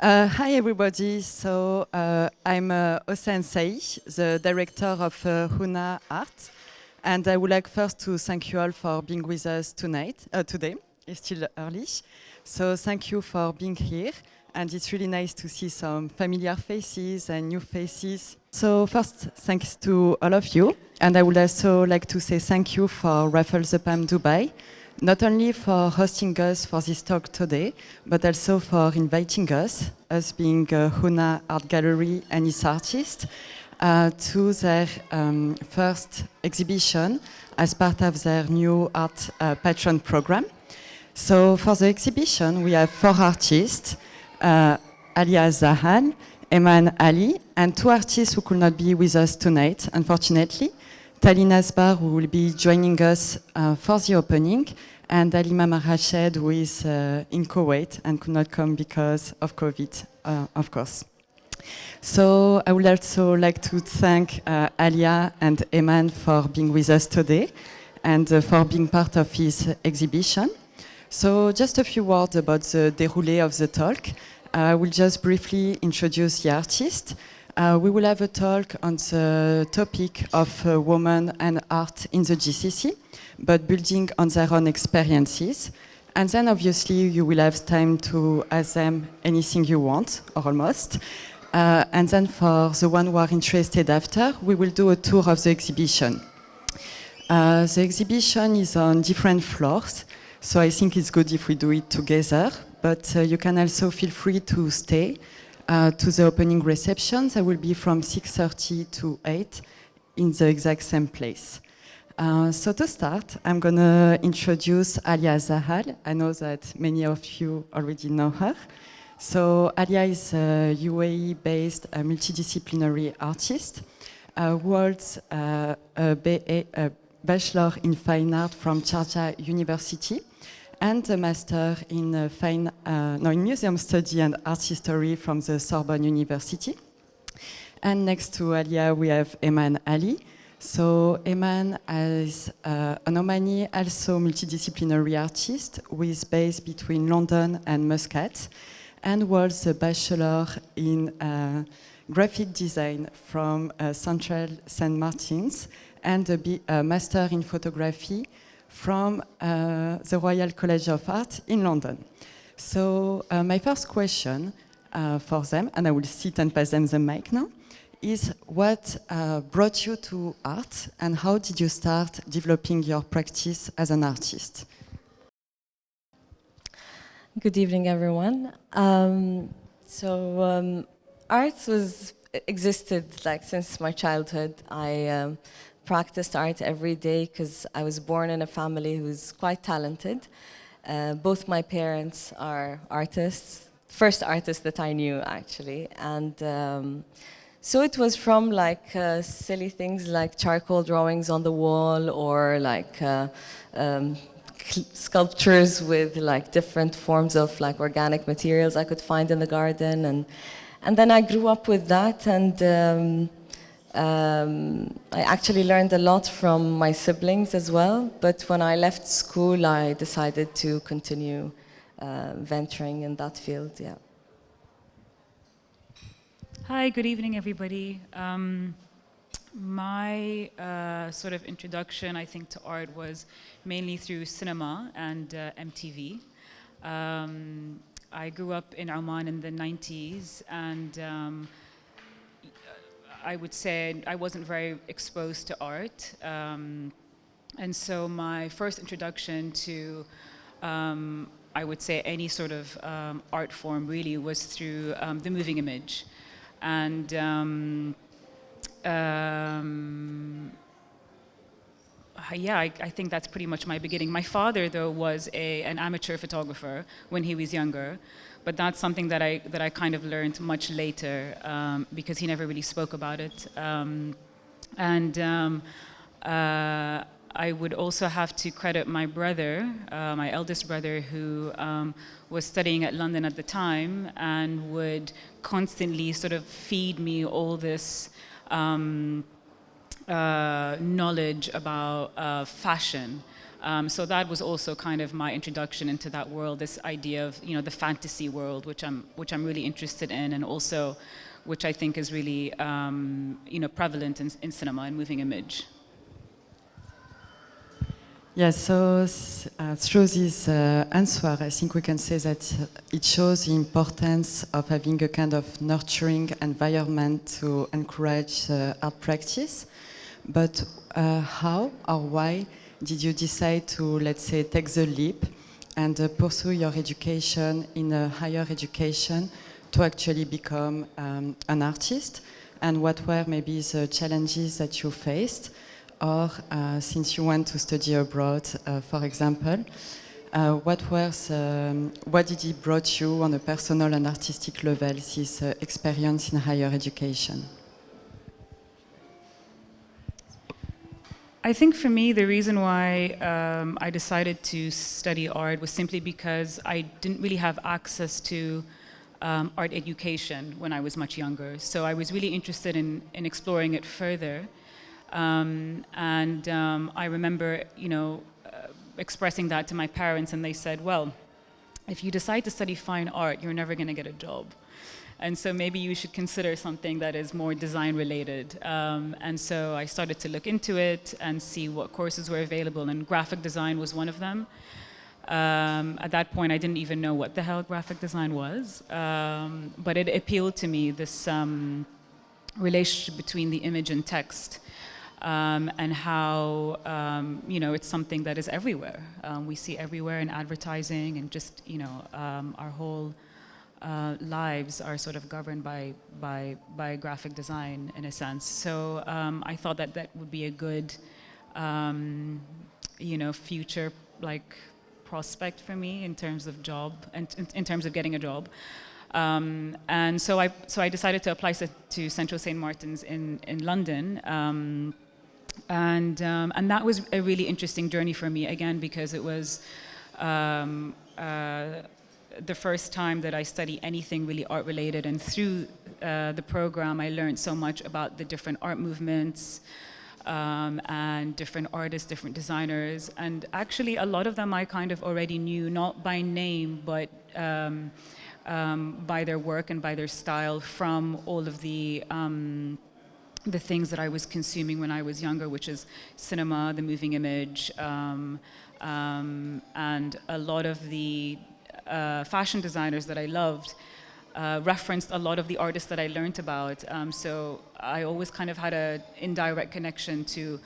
Hi everybody, so I'm Océane Sailly, the director of Huna Art, and I would like first to thank you all for being with us today. It's still early, so thank you for being here, and it's really nice to see some familiar faces and new faces. So first, thanks to all of you, and I would also like to say thank you for Raffle the Palm Dubai, not only for hosting us for this talk today, but also for inviting us being Huna Art Gallery and its artists, to their first exhibition as part of their new art patron program. So for the exhibition, we have 4 artists, Alia Zaal, Eman Ali, and 2 artists who could not be with us tonight, unfortunately. Talin Hazbar, who will be joining us for the opening, and Alymamah Rashed, who is in Kuwait and could not come because of COVID, of course. So I would also like to thank Alia and Eman for being with us today and for being part of his exhibition. So just a few words about the déroulé of the talk. I will just briefly introduce the artist. We will have a talk on the topic of women and art in the GCC, but building on their own experiences. And then obviously you will have time to ask them anything you want, or almost. And then for the one who are interested after, we will do a tour of the exhibition. The exhibition is on different floors, so I think it's good if we do it together, but you can also feel free to stay to the opening reception. That will be from 6:30 to 8 in the exact same place. So to start, I'm going to introduce Alia Zaal. I know that many of you already know her. So Alia is a UAE-based multidisciplinary artist who holds a Bachelor in Fine Art from Sharjah University and a Master in Museum Study and Art History from the Sorbonne University. And next to Alia, we have Eman Ali. So Eman is an Omani, also multidisciplinary artist who is based between London and Muscat and holds a Bachelor in Graphic Design from Central St. Martin's and a Master in Photography from the Royal College of Art in London. So my first question for them, and I will sit and pass them the mic now, is what brought you to art and how did you start developing your practice as an artist? Good evening, everyone. Art existed like since my childhood. I practiced art every day because I was born in a family who's quite talented. Both my parents are artists, first artists that I knew actually, and so it was from like silly things like charcoal drawings on the wall or like sculptures with like different forms of like organic materials I could find in the garden, and then I grew up with that, and I actually learned a lot from my siblings as well, but when I left school I decided to continue venturing in that field. Yeah. Hi, good evening, everybody. My sort of introduction, I think, to art was mainly through cinema and MTV. I grew up in Oman in the 90s, and I would say I wasn't very exposed to art. And so my first introduction to, I would say, any sort of art form really was through the moving image. And yeah, I think that's pretty much my beginning. My father, though, was an amateur photographer when he was younger, but that's something that I kind of learned much later because he never really spoke about it. I would also have to credit my brother, my eldest brother, who was studying at London at the time and would constantly sort of feed me all this knowledge about fashion. So that was also kind of my introduction into that world, this idea of, you know, the fantasy world, which I'm really interested in, and also which I think is really, you know, prevalent in cinema and moving image. Yeah, so through this answer, I think we can say that it shows the importance of having a kind of nurturing environment to encourage art practice. But how or why did you decide to, let's say, take the leap and pursue your education in a higher education to actually become an artist? And what were maybe the challenges that you faced? Or since you went to study abroad, for example, what did it brought you on a personal and artistic level, this experience in higher education? I think for me, the reason why I decided to study art was simply because I didn't really have access to art education when I was much younger. So I was really interested in exploring it further. I remember, you know, expressing that to my parents, and they said, well, if you decide to study fine art, you're never going to get a job. And so maybe you should consider something that is more design related. And so I started to look into it and see what courses were available, and graphic design was one of them. At that point, I didn't even know what the hell graphic design was, but it appealed to me, this relationship between the image and text. And how, you know, it's something that is everywhere. We see everywhere in advertising, and just, you know, our whole lives are sort of governed by graphic design in a sense. So I thought that that would be a good, you know, future like prospect for me in terms of job and in terms of getting a job. And so I decided to apply to Central St. Martin's in London. And that was a really interesting journey for me, again, because it was the first time that I studied anything really art related, and through the program I learned so much about the different art movements and different artists, different designers, and actually a lot of them I kind of already knew, not by name, but by their work and by their style, from all of the things that I was consuming when I was younger, which is cinema, the moving image, and a lot of the fashion designers that I loved referenced a lot of the artists that I learned about. So I always kind of had an indirect connection to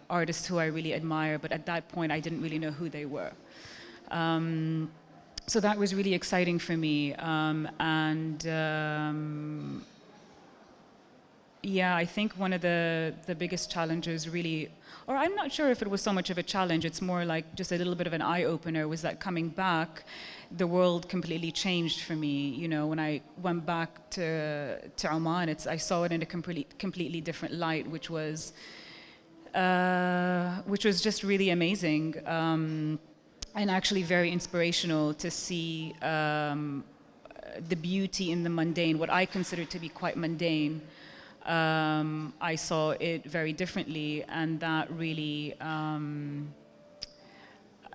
artists who I really admire, but at that point I didn't really know who they were. So that was really exciting for me. Yeah, I think one of the biggest challenges really, or I'm not sure if it was so much of a challenge, it's more like just a little bit of an eye-opener, was that coming back, the world completely changed for me. You know, when I went back to Oman, I saw it in a completely different light, which was just really amazing, and actually very inspirational to see the beauty in the mundane, what I consider to be quite mundane. I saw it very differently, and that really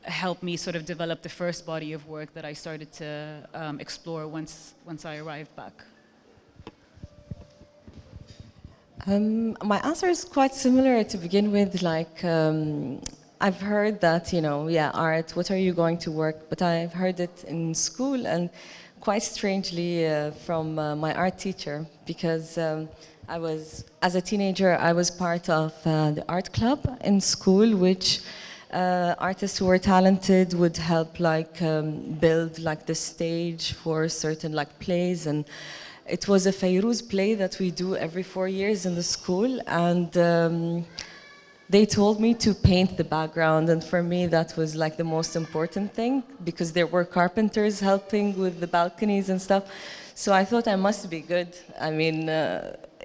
helped me sort of develop the first body of work that I started to explore once I arrived back. My answer is quite similar to begin with. Like, I've heard that, you know, yeah, art, what are you going to work? But I've heard it in school, and quite strangely from my art teacher, because as a teenager, I was part of the art club in school, which artists who were talented would help like build like the stage for certain like plays. And it was a Fayrouz play that we do every 4 years in the school. And they told me to paint the background, and for me that was like the most important thing, because there were carpenters helping with the balconies and stuff. So I thought I must be good. I mean,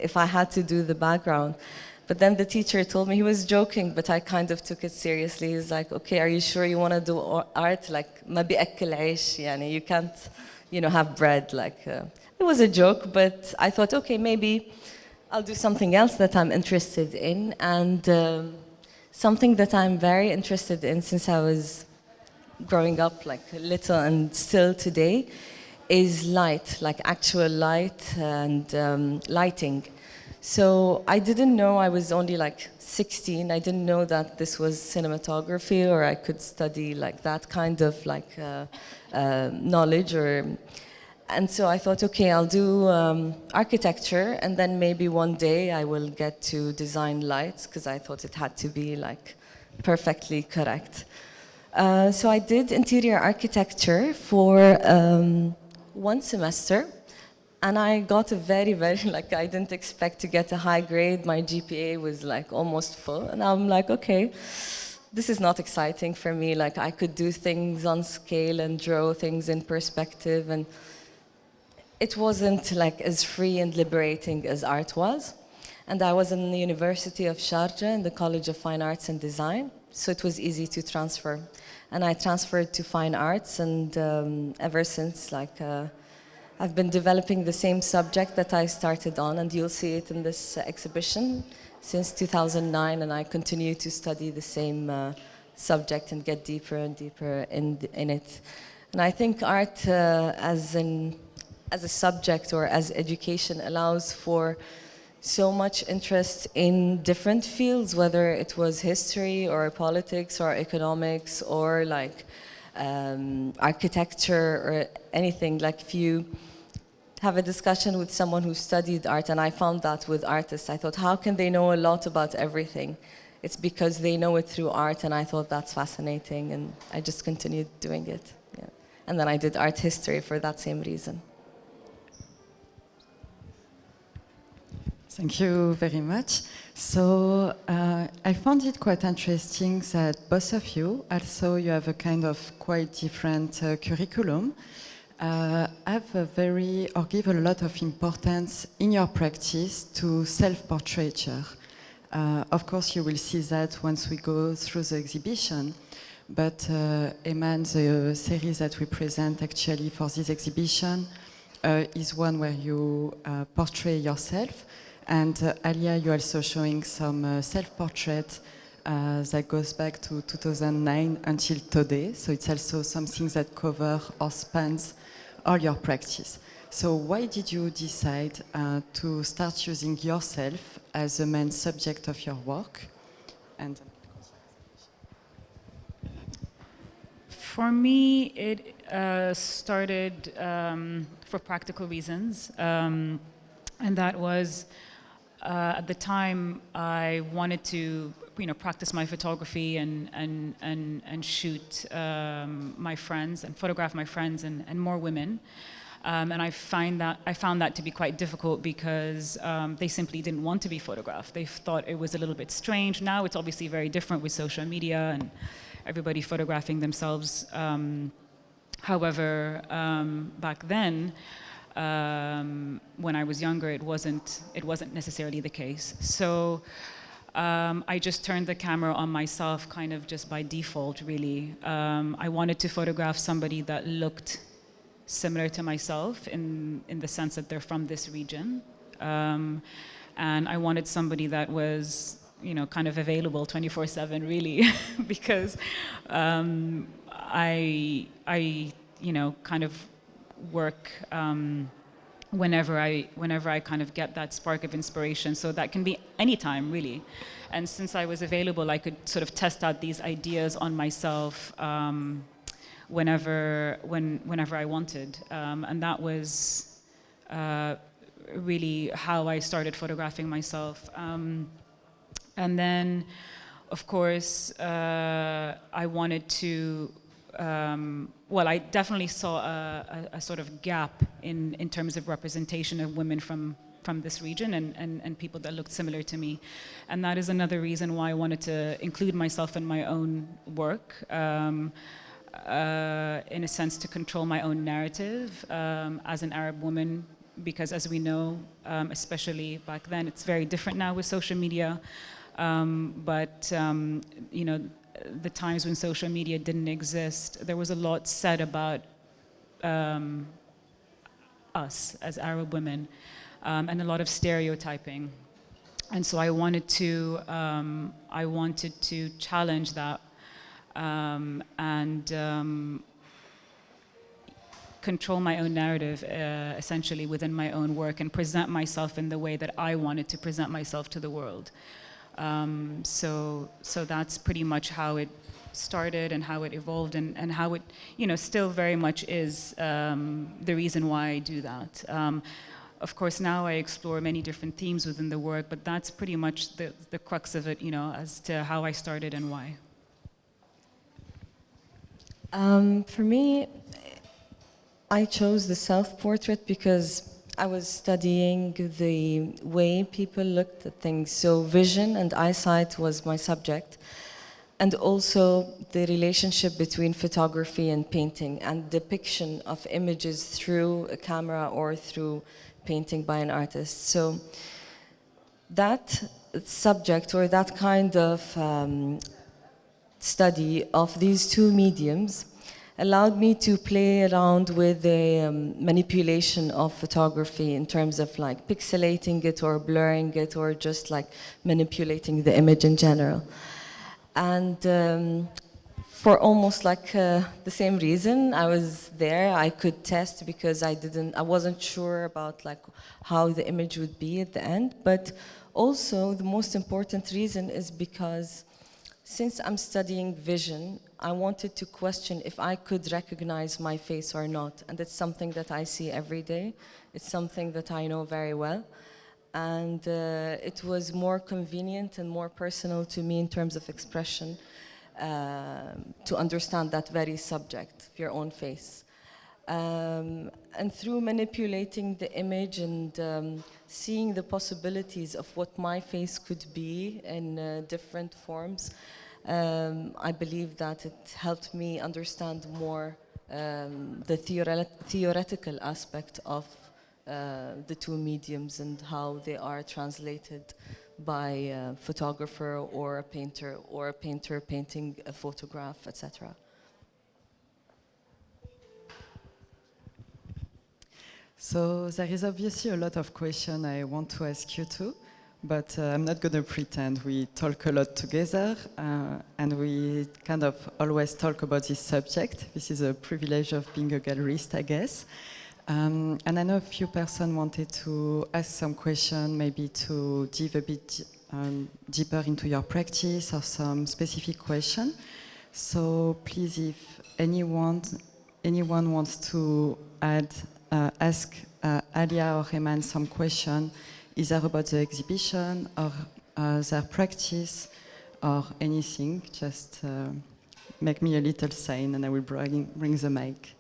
if I had to do the background. But then the teacher told me, he was joking, but I kind of took it seriously. He's like, okay, are you sure you want to do art? Like, ما بيأكل عيش, يعني you can't, you know, have bread. Like, it was a joke, but I thought, okay, maybe I'll do something else that I'm interested in. And something that I'm very interested in since I was growing up like little and still today is light, like actual light and lighting. So I didn't know, I was only like 16, I didn't know that this was cinematography or I could study like that kind of like knowledge and so I thought, okay, I'll do architecture and then maybe one day I will get to design lights because I thought it had to be like perfectly correct. So I did interior architecture for 1 semester. And I got a very, like, I didn't expect to get a high grade. My GPA was like almost full. And I'm like, okay, this is not exciting for me. Like, I could do things on scale and draw things in perspective. And it wasn't like as free and liberating as art was. And I was in the University of Sharjah in the College of Fine Arts and Design. So it was easy to transfer. And I transferred to fine arts. And ever since, like, I've been developing the same subject that I started on, and you'll see it in this exhibition since 2009, and I continue to study the same subject and get deeper and deeper in it. And I think art as a subject or as education allows for so much interest in different fields, whether it was history or politics or economics or like architecture or anything. Like if you have a discussion with someone who studied art, and I found that with artists, I thought, how can they know a lot about everything? It's because they know it through art, and I thought that's fascinating, and I just continued doing it. Yeah. And then I did art history for that same reason. Thank you very much. So I found it quite interesting that both of you, also you have a kind of quite different curriculum, have give a lot of importance in your practice to self-portraiture. Of course, you will see that once we go through the exhibition, but Eman, the series that we present actually for this exhibition is one where you portray yourself. And Alia, you're also showing some self-portrait that goes back to 2009 until today. So it's also something that covers or spans all your practice. So why did you decide to start using yourself as the main subject of your work? And for me, it started for practical reasons. And that was at the time I wanted to, practice my photography and shoot my friends and photograph my friends and more women. And I found that to be quite difficult because they simply didn't want to be photographed. They thought it was a little bit strange. Now it's obviously very different with social media and everybody photographing themselves. However, back then, when I was younger, it wasn't necessarily the case. So I just turned the camera on myself kind of just by default, really. I wanted to photograph somebody that looked similar to myself in the sense that they're from this region. And I wanted somebody that was, kind of available 24/7, really, because I kind of work whenever I kind of get that spark of inspiration. So that can be anytime, really. And since I was available, I could sort of test out these ideas on myself whenever I wanted. And that was really how I started photographing myself. And then, of course, I wanted to I definitely saw a sort of gap in terms of representation of women from this region and people that looked similar to me. And that is another reason why I wanted to include myself in my own work, in a sense to control my own narrative as an Arab woman, because as we know, especially back then, it's very different now with social media, but the times when social media didn't exist, there was a lot said about us as Arab women, and a lot of stereotyping. And so I wanted to challenge that and control my own narrative, essentially within my own work, and present myself in the way that I wanted to present myself to the world. So that's pretty much how it started and how it evolved and how it, still very much is the reason why I do that. Of course, now I explore many different themes within the work, but that's pretty much the crux of it, as to how I started and why. For me, I chose the self-portrait because I was studying the way people looked at things. So vision and eyesight was my subject. And also the relationship between photography and painting and depiction of images through a camera or through painting by an artist. So that subject or that kind of study of these two mediums allowed me to play around with the manipulation of photography in terms of like pixelating it or blurring it or just like manipulating the image in general. And for almost like the same reason, I was there. I could test because I wasn't sure about like how the image would be at the end. But also the most important reason is because since I'm studying vision, I wanted to question if I could recognize my face or not. And it's something that I see every day. It's something that I know very well. And it was more convenient and more personal to me in terms of expression to understand that very subject, your own face. And through manipulating the image and seeing the possibilities of what my face could be in different forms, I believe that it helped me understand more the theoretical aspect of the two mediums and how they are translated by a photographer or a painter painting a photograph, etc. So there is obviously a lot of questions I want to ask you too, but I'm not going to pretend. We talk a lot together and we kind of always talk about this subject. This is a privilege of being a gallerist, I guess. And I know a few persons wanted to ask some questions, maybe to dive a bit deeper into your practice or some specific question. So please, if anyone wants to ask Alia or Eman some question, either about the exhibition or their practice or anything, just make me a little sign and I will bring the mic.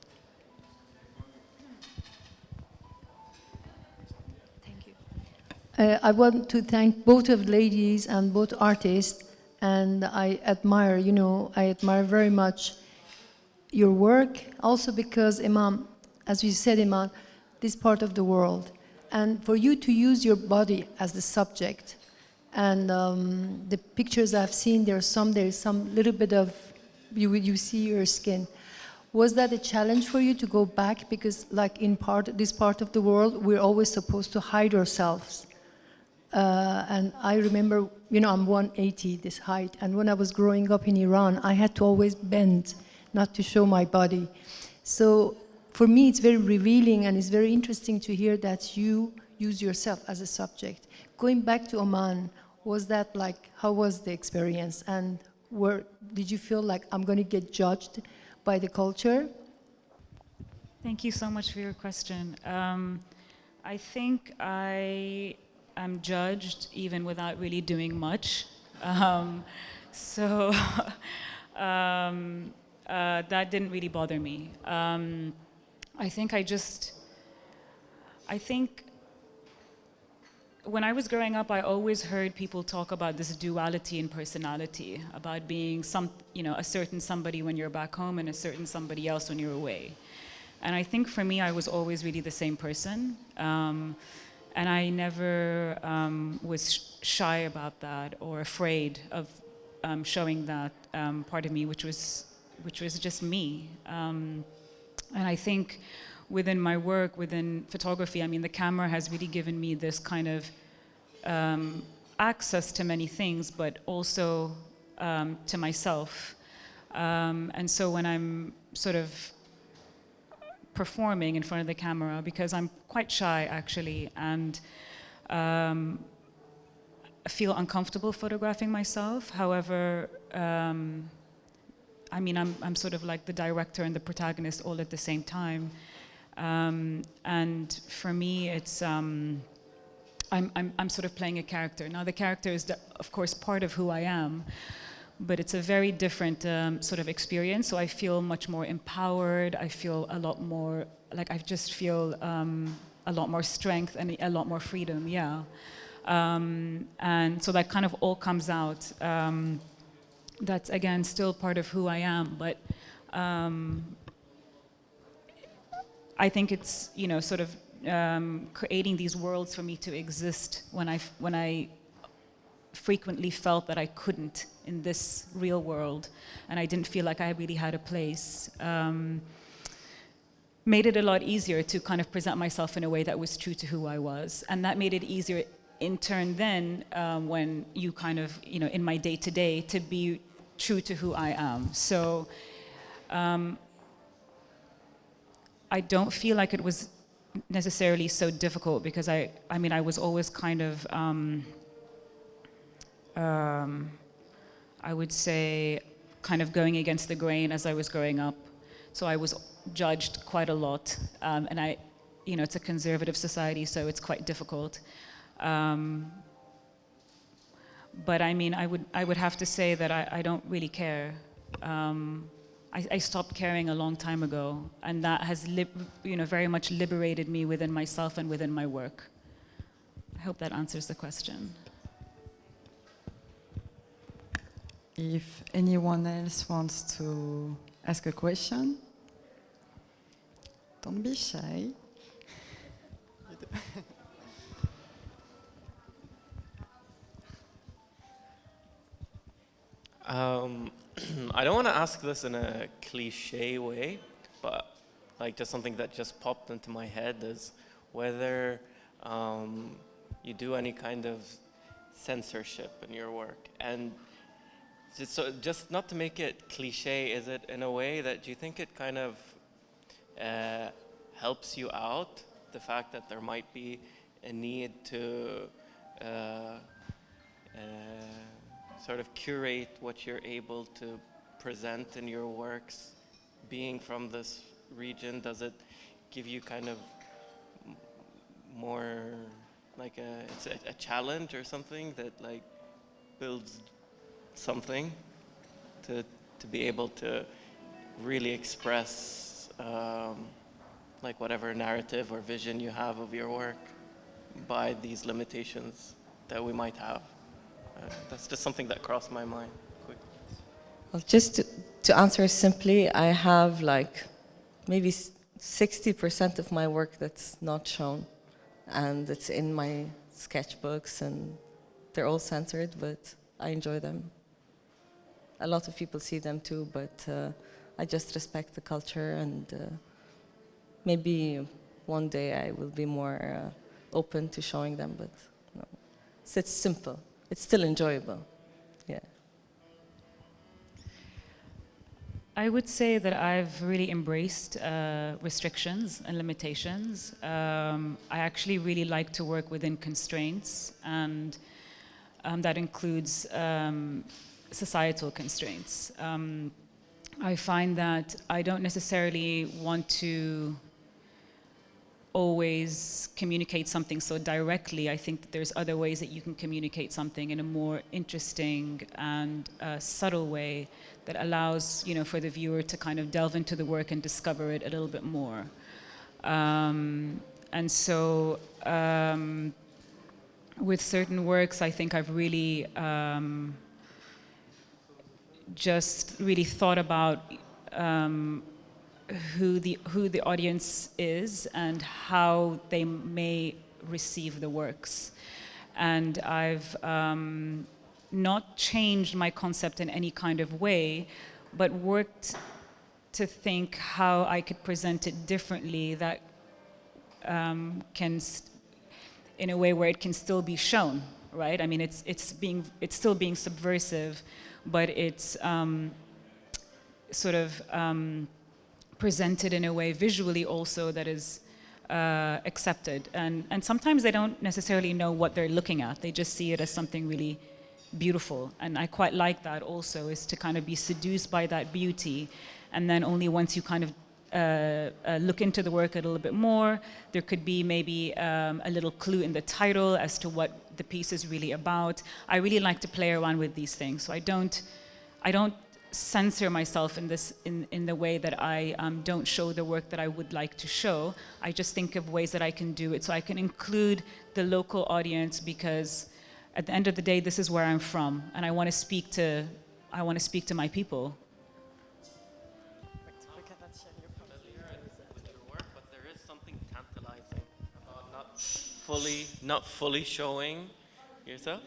I want to thank both of ladies and both artists, and I admire very much your work, also because Imam, as you said, Iman, this part of the world, and for you to use your body as the subject, and the pictures I've seen, there's some little bit of, you see your skin. Was that a challenge for you to go back? Because like in this part of the world, we're always supposed to hide ourselves. And I remember, I'm 180, this height, and when I was growing up in Iran, I had to always bend, not to show my body. So for me, it's very revealing and it's very interesting to hear that you use yourself as a subject. Going back to Oman, was that like, how was the experience? And did you feel like I'm going to get judged by the culture? Thank you so much for your question. I think I'm judged even without really doing much. So that didn't really bother me. I think when I was growing up, I always heard people talk about this duality in personality, about being a certain somebody when you're back home and a certain somebody else when you're away. And I think for me, I was always really the same person. And I never was shy about that or afraid of showing that part of me, which was just me. And I think within my work, within photography, the camera has really given me this kind of access to many things, but also to myself. And so when I'm sort of performing in front of the camera, because I'm quite shy actually, and feel uncomfortable photographing myself. However, I mean, I'm sort of like the director and the protagonist all at the same time. And for me, it's I'm sort of playing a character. Now, the character is, of course, part of who I am, but it's a very different sort of experience. So I feel much more empowered. I feel a lot more, like I just feel a lot more strength and a lot more freedom, yeah. And so that kind of all comes out. That's, again, still part of who I am, but I think it's, you know, sort of creating these worlds for me to exist when I frequently felt that I couldn't in this real world, and I didn't feel like I really had a place. Made it a lot easier to kind of present myself in a way that was true to who I was, and that made it easier in turn then when you kind of, you know, in my day-to-day to be true to who I am. So I don't feel like it was necessarily so difficult, because I mean, I was always kind of, I would say, kind of going against the grain as I was growing up. So I was judged quite a lot, and you know, it's a conservative society, so it's quite difficult. But I mean, I would have to say that I don't really care. I stopped caring a long time ago, and that has you know, very much liberated me within myself and within my work. I hope that answers the question. If anyone else wants to ask a question, don't be shy. I don't want to ask this in a cliche way, but like just something that just popped into my head is whether you do any kind of censorship in your work. And just not to make it cliche, is it in a way that you think it kind of helps you out, the fact that there might be a need to sort of curate what you're able to present in your works, being from this region? Does it give you kind of more like a challenge or something that like builds something to be able to really express like whatever narrative or vision you have of your work by these limitations that we might have? That's just something that crossed my mind quickly. Well, just to answer simply, I have like maybe 60% of my work that's not shown, and it's in my sketchbooks, and they're all censored, but I enjoy them. A lot of people see them too, but I just respect the culture, and maybe one day I will be more open to showing them, but no. So it's simple. It's still enjoyable, yeah. I would say that I've really embraced restrictions and limitations. I actually really like to work within constraints, and that includes societal constraints. I find that I don't necessarily want to always communicate something so directly. I think that there's other ways that you can communicate something in a more interesting and subtle way that allows, you know, for the viewer to kind of delve into the work and discover it a little bit more. And so with certain works, I think I've really just really thought about who the audience is and how they may receive the works. And I've not changed my concept in any kind of way, but worked to think how I could present it differently that can, in a way where it can still be shown right? I mean, it's still being subversive, but it's sort of presented in a way visually also that is accepted. And sometimes they don't necessarily know what they're looking at. They just see it as something really beautiful. And I quite like that also, is to kind of be seduced by that beauty. And then only once you kind of look into the work a little bit more, there could be maybe a little clue in the title as to what the piece is really about. I really like to play around with these things. So I don't censor myself in the way that I don't show the work that I would like to show. I just think of ways that I can do it so I can include the local audience, because at the end of the day, this is where I'm from, and I want to speak to my people. With your work, but there is something tantalizing about not fully showing yourself.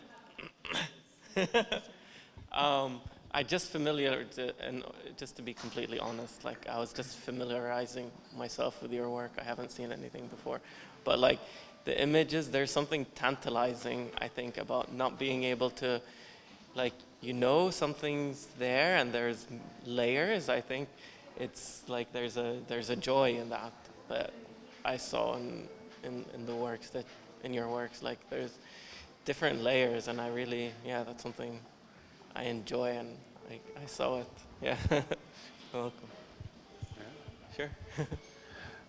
I just and just to be completely honest, like I was just familiarizing myself with your work. I haven't seen anything before, but like the images, there's something tantalizing, I think, about not being able to, like, something's there and there's layers. I think it's like there's a joy in that I saw in the works, that in your works, like there's different layers, and I really, that's something I enjoy, and I saw it. Yeah. Welcome. Sure.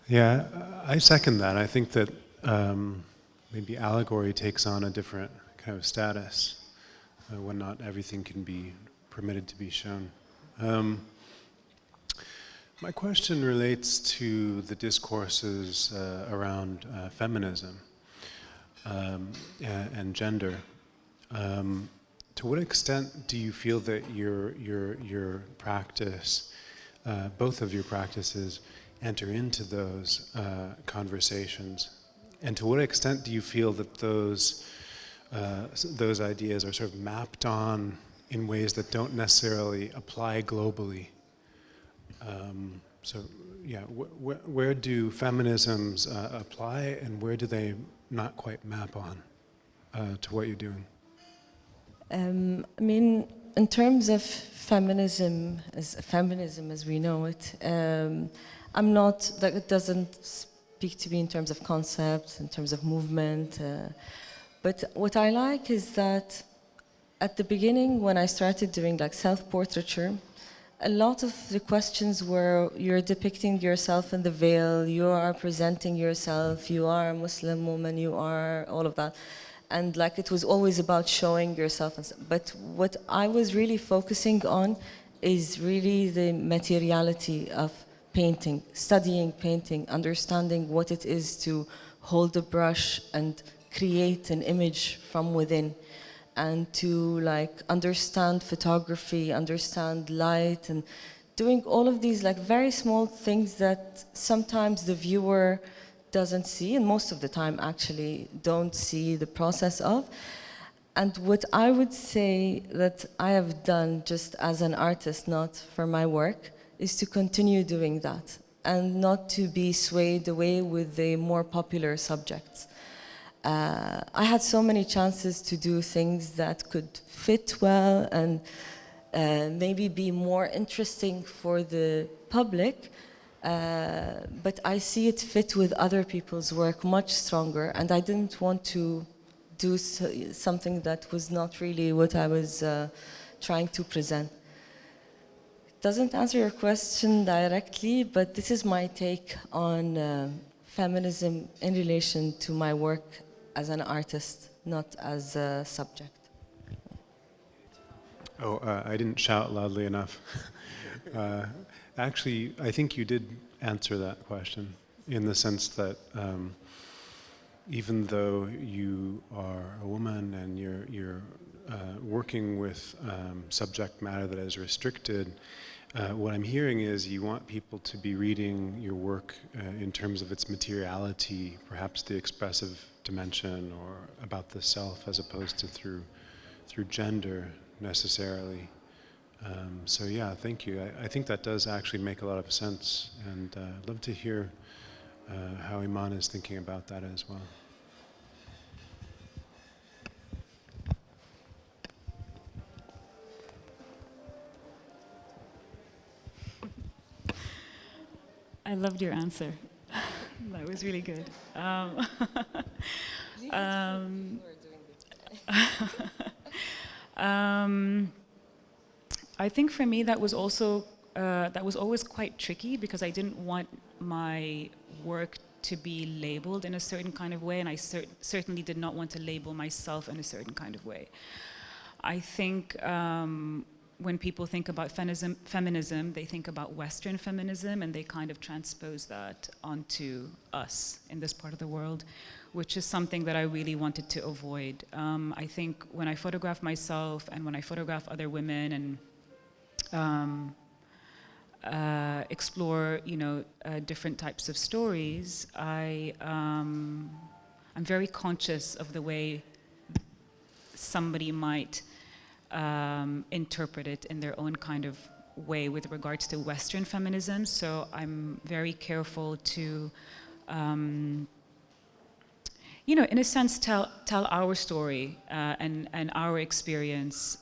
Yeah, I second that. I think that maybe allegory takes on a different kind of status when not everything can be permitted to be shown. My question relates to the discourses around feminism and gender. To what extent do you feel that your practice, both of your practices, enter into those conversations? And to what extent do you feel that those ideas are sort of mapped on in ways that don't necessarily apply globally? Where do feminisms apply, and where do they not quite map on to what you're doing? I mean, in terms of feminism as we know it, I'm not, that it doesn't speak to me in terms of concepts, in terms of movement. But what I like is that at the beginning, when I started doing like self-portraiture, a lot of the questions were, you're depicting yourself in the veil, you are presenting yourself, you are a Muslim woman, you are all of that. And like it was always about showing yourself. But what I was really focusing on is really the materiality of painting, studying painting, understanding what it is to hold a brush and create an image from within, and to like understand photography, understand light, and doing all of these like very small things that sometimes the viewer doesn't see, and most of the time actually don't see the process of. And what I would say that I have done just as an artist, not for my work, is to continue doing that and not to be swayed away with the more popular subjects. I had so many chances to do things that could fit well and maybe be more interesting for the public, but I see it fit with other people's work much stronger, and I didn't want to do something that was not really what I was trying to present. It doesn't answer your question directly, but this is my take on feminism in relation to my work as an artist, not as a subject. I didn't shout loudly enough. Actually, I think you did answer that question in the sense that even though you are a woman and you're working with subject matter that is restricted, what I'm hearing is you want people to be reading your work in terms of its materiality, perhaps the expressive dimension, or about the self, as opposed to through gender necessarily. So yeah, thank you. I think that does actually make a lot of sense, and I'd love to hear how Iman is thinking about that as well. I loved your answer. That was really good. I think for me that was also that was always quite tricky because I didn't want my work to be labeled in a certain kind of way, and I certainly did not want to label myself in a certain kind of way. I think when people think about feminism, they think about Western feminism, and they kind of transpose that onto us in this part of the world, which is something that I really wanted to avoid. I think when I photograph myself and when I photograph other women and explore, different types of stories, I'm very conscious of the way somebody might interpret it in their own kind of way with regards to Western feminism. So I'm very careful to, in a sense, tell our story and our experience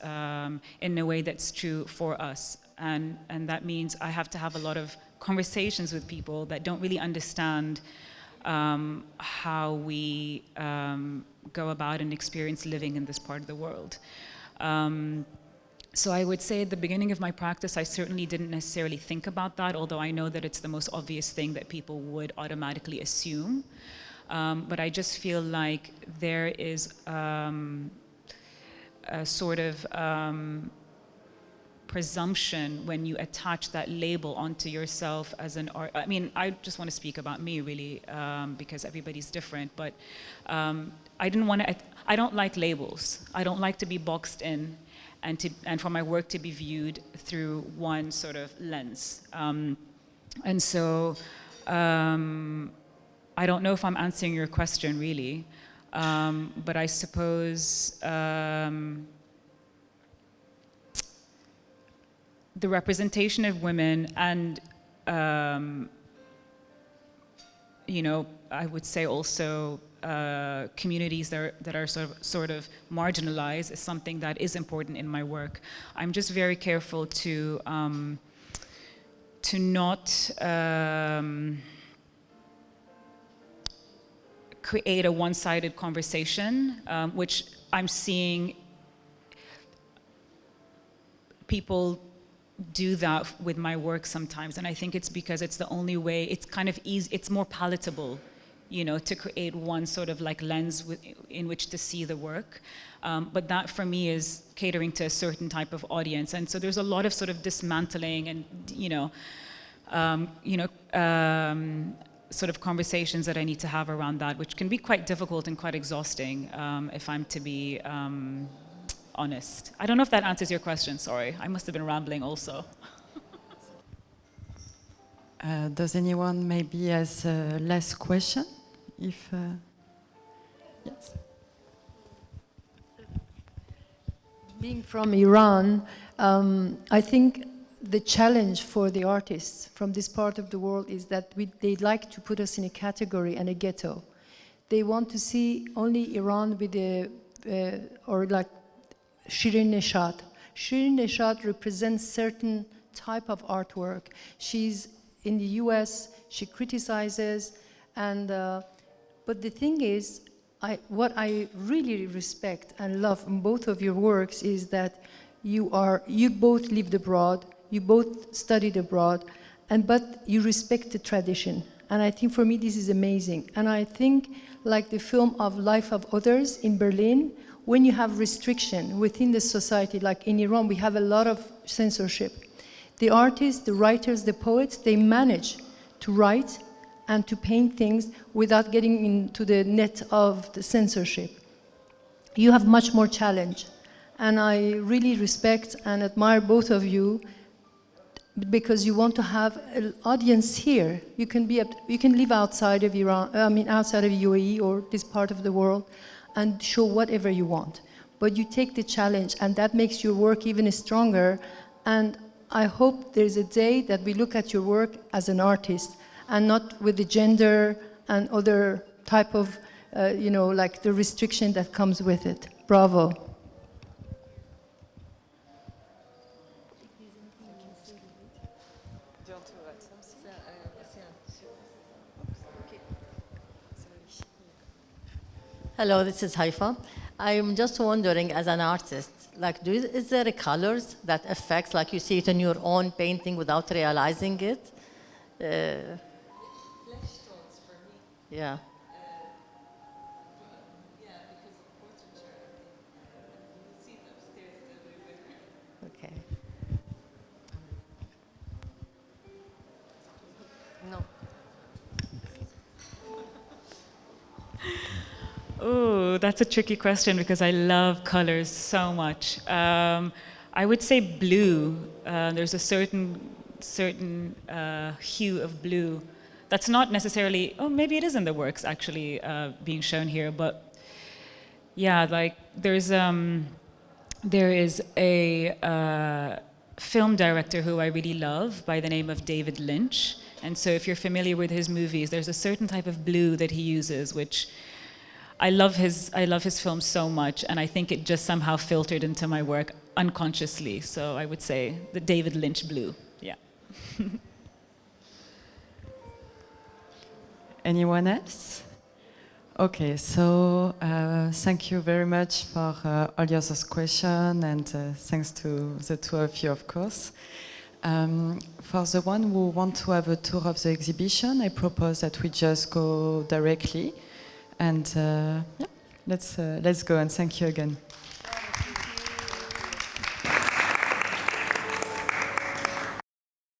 in a way that's true for us. And that means I have to have a lot of conversations with people that don't really understand how we go about and experience living in this part of the world. So I would say at the beginning of my practice, I certainly didn't necessarily think about that, although I know that it's the most obvious thing that people would automatically assume. But I just feel like there is a sort of presumption when you attach that label onto yourself as an art. I mean, I just want to speak about me really, because everybody's different, but I don't like labels. I don't like to be boxed in and for my work to be viewed through one sort of lens. And so I don't know if I'm answering your question really, but I suppose the representation of women and, I would say also communities that are sort of marginalized is something that is important in my work. I'm just very careful to not create a one-sided conversation, which I'm seeing people do that with my work sometimes, and I think it's because it's the only way. It's kind of easy. It's more palatable, to create one sort of like lens in which to see the work. But that for me is catering to a certain type of audience, and so there's a lot of sort of dismantling and sort of conversations that I need to have around that, which can be quite difficult and quite exhausting, if I'm to be honest. I don't know if that answers your question, sorry. I must have been rambling also. Does anyone maybe has a last question? Yes. Being from Iran, I think the challenge for the artists from this part of the world is that they like to put us in a category and a ghetto. They want to see only Iran with or like Shirin Neshat. Shirin Neshat represents certain type of artwork. She's in the US, she criticizes, and but the thing is, what I really respect and love in both of your works is that you both lived abroad, you both studied abroad, but you respect the tradition. And I think for me this is amazing. And I think like the film of Life of Others in Berlin, when you have restriction within the society, like in Iran, we have a lot of censorship. The artists, the writers, the poets, they manage to write and to paint things without getting into the net of the censorship. You have much more challenge. And I really respect and admire both of you because you want to have an audience here. You can live outside of Iran, outside of UAE or this part of the world and show whatever you want. But you take the challenge and that makes your work even stronger. And I hope there's a day that we look at your work as an artist and not with the gender and other type of, like the restriction that comes with it. Bravo. Hello, this is Haifa. I'm just wondering, as an artist, like, is there colors that affects, like you see it in your own painting without realizing it? Flesh tones for me. Yeah. Yeah, because of portraiture, I think. You see it upstairs, it's a little bit. Okay. No. Oh, that's a tricky question because I love colors so much. I would say blue. There's a certain hue of blue that's not necessarily. Oh, maybe it is in the works actually being shown here. But yeah, like there is a film director who I really love by the name of David Lynch. And so, if you're familiar with his movies, there's a certain type of blue that he uses, which I love his films so much, and I think it just somehow filtered into my work unconsciously. So I would say the David Lynch blue. Yeah. Anyone else? Okay, so thank you very much for all your questions, and thanks to the two of you, of course. For the one who want to have a tour of the exhibition, I propose that we just go directly. And yeah, let's go, and thank you again.